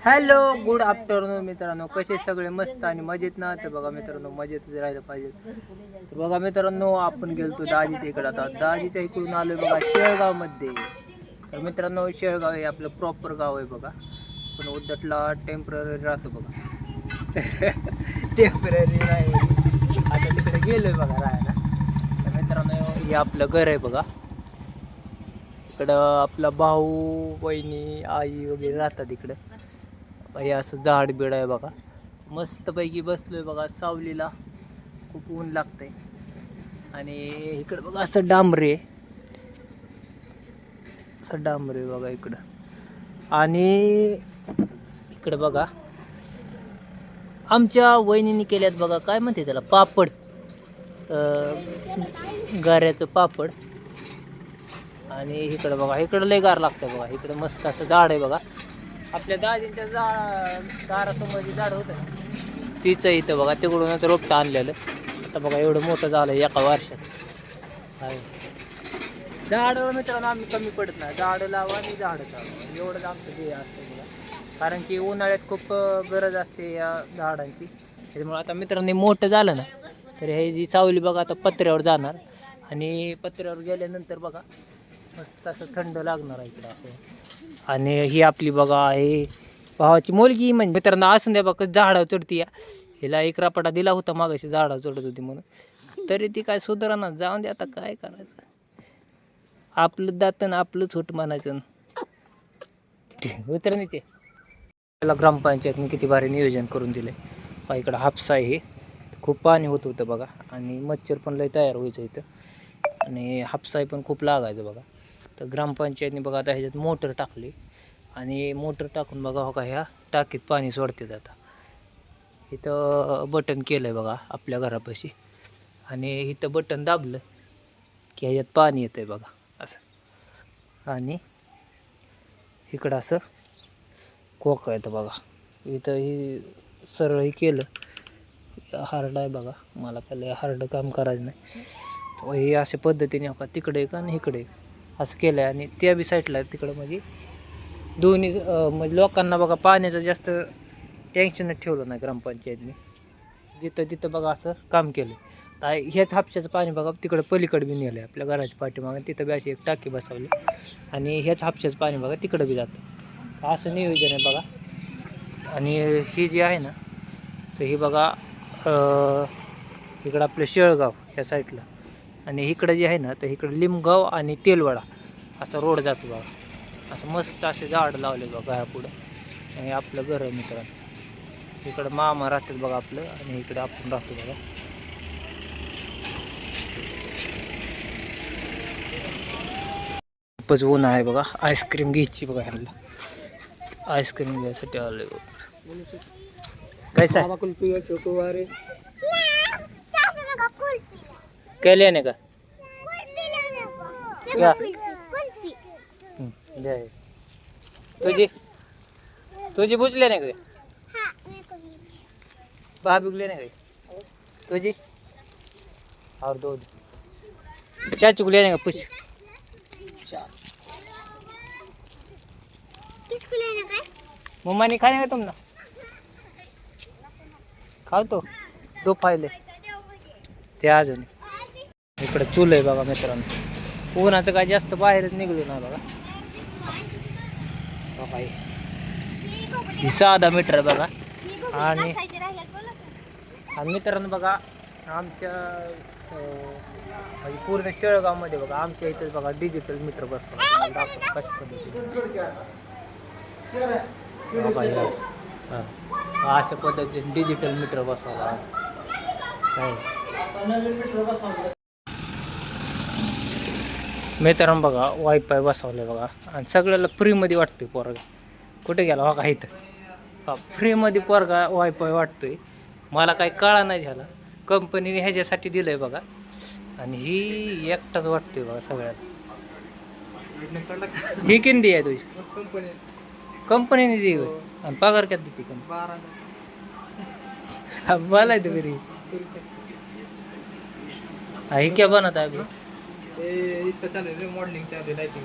Hello good afternoon मित्रांनो, कसे सगळे मस्त आणि मजेत ना? तर बघा मित्रांनो, मजेतच राहिलं पाहिजे. तर बघा मित्रांनो, आपण गेलतो दाजीच्या इकडे. आता दाजीच्या इकडून आलोय बघा शेळगाव मध्ये. तर मित्रांनो, शेळगाव हे आपलं प्रॉपर गाव आहे बघा, पण उद्धटला टेम्पररी राहतो बघा. टेम्पररी नाही, आता तिकडे गेलोय बघा राहायला. तर मित्रांनो, हे आपलं घर आहे बघा. इकडं आपला भाऊ, बहिणी, आई वगैरे राहतात इकडं. हे असं झाड बिड आहे बघा, मस्तपैकी बसलोय बघा सावलीला. खूप ऊन लागतंय. आणि इकडं बघा असं डांबरे, असं डांबरे बघा इकडं. आणि इकडं बघा आमच्या वहिनीने केल्यात बघा, काय म्हणते त्याला, पापड, गाऱ्याचं पापड. आणि इकडं बघा, इकडं लय गार लागतं बघा. इकडं मस्त असं झाड आहे बघा. आपल्या दाजींच्या दारासमोर जे झाड होतं ना, तीच इथं बघा, तिकडूनच रोपटं आणलेलं. आता बघा एवढं मोठं झालं एका वर्षात. आहे झाडं मित्रांनो, आम्ही कमी पडत नाही. झाडं लावा आणि झाडं चालवा, एवढंच आमचं ध्येय असतं बघा. कारण की उन्हाळ्यात खूप गरज असते या झाडांची. त्याच्यामुळे आता मित्रांनो मोठं झालं ना, तर हे जी सावली बघा आता पत्र्यावर जाणार. आणि पत्र्यावर गेल्यानंतर बघा मस्त असं थंड लागणार आहे इकडं असं. आणि ही आपली बघा आहे भावाची मुलगी. म्हणजे मित्रांनो असून द्या बघा, झाडावर चढती या. हिला एक रपाटा दिला होता मागाशी, झाडावर चढत होती म्हणून, तरी ती काय सुधारणा. जाऊन दे आता, काय करायचं. आपलं दातन आपलं छोट म्हणायचं. उतरणीचे त्याला ग्रामपंचायतने किती भारी नियोजन करून दिले. इकडं हापसा आहे, खूप पाणी होत होतं बघा. आणि मच्छर पण लय तयार व्हायचं इथं. आणि हापसाई पण खूप लागायचं बघा. तर ग्रामपंचायतने बघा आता ह्याच्यात मोटर टाकली. आणि मोटर टाकून बघा हो का, ह्या टाकीत पाणी सोडते आता. इथं बटन केलं आहे बघा आपल्या घरापाशी. आणि इथं बटन दाबलं की ह्याच्यात पाणी येतं आहे बघा असं. आणि इकडं असं कोका येतं बघा. इथं ही सरळ ही केलं, हार्ड आहे बघा. मला काय हार्ड काम करायचं नाही. तर हे अशा पद्धतीने हो का, तिकडे एक आणि इकडे असं केलं आहे. आणि त्या बी साईडला तिकडं म्हणजे दोन्ही म्हणजे लोकांना बघा पाण्याचं जास्त टेन्शनच ठेवलं नाही ग्रामपंचायतने. जिथं तिथं बघा असं काम केलं. तर ह्याच हापशाचं पाणी बघा तिकडं पलीकडे बी नेलं आहे आपल्या घराच्या पाठीमागं. तिथं बी अशी एक टाकी बसवली. आणि ह्याच हापशाचं पाणी बघा तिकडं बी जातं. असं नियोजन आहे बघा. आणि ही जी आहे ना, तर ही बघा इकडं आपलं शेळगाव ह्या साईडला. आणि इकडं जे आहे ना, तर इकडं लिमगाव आणि तेलवाडा असा रोड जातो बघा. असं मस्त असे झाड लावले बघा ह्या पुढं. आणि आपलं घर आहे मित्रांनो. इकडं मामा राहतात बघा आपलं, आणि इकडं आपण राहतो बघा. खूपच ऊन आहे बघा. आईस्क्रीम घ्यायची बघा ह्यांना, आईस्क्रीम घ्यायसाठी आले बघा. कैसा कुल्फी चोकोबार क्या लेने का, क्या तुझी तुझी बुझ लेने का, भाभी लेने का तुझी, और दो चाचू को लेने का पूछ. किसको लेने का, मम्मा नहीं खाने का तुम ना, खाओ तो दो फायले ते अजून. इकडं चूल आहे बघा मित्रांनो. उन्हाचं काय जास्त बाहेरच निघलो ना बघा. ही साधा मीटर बघा. आणि मित्रांनो बघा आमच्या म्हणजे पूर्ण शेळगावमध्ये बघा आमच्या इथेच बघा डिजिटल मीटर बसवलं. कशा पद्धतीने अशा पद्धतीने डिजिटल मीटर बसवला. मित्रांनो बघा वायफाय बसवलं बघा. आणि सगळ्याला फ्रीमध्ये वाटतोय पोरगा. कुठे गेला बघा इथं फ्रीमध्ये पोरगा वायफाय वाटतोय. मला काही कळा नाही झाला, कंपनीने ह्याच्यासाठी दिलं आहे बघा. आणि ही एकटाच वाटतोय बघा सगळ्याला. ही किंदी आहे तुझी, कंपनीने दे. आणि पगार काय देते कंपनी, मला येतं घरी. ही क्या बनत आहे अभी, इसका चालू है, मॉडलिंग चालू है, लाइटिंग.